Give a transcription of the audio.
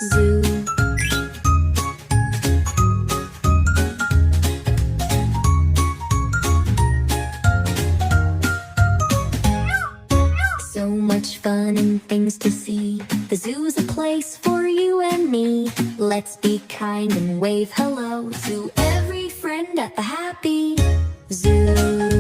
Zoo. So much fun and things to see. The zoo's a place for you and me. Let's be kind and wave hello to every friend at the Happy Zoo.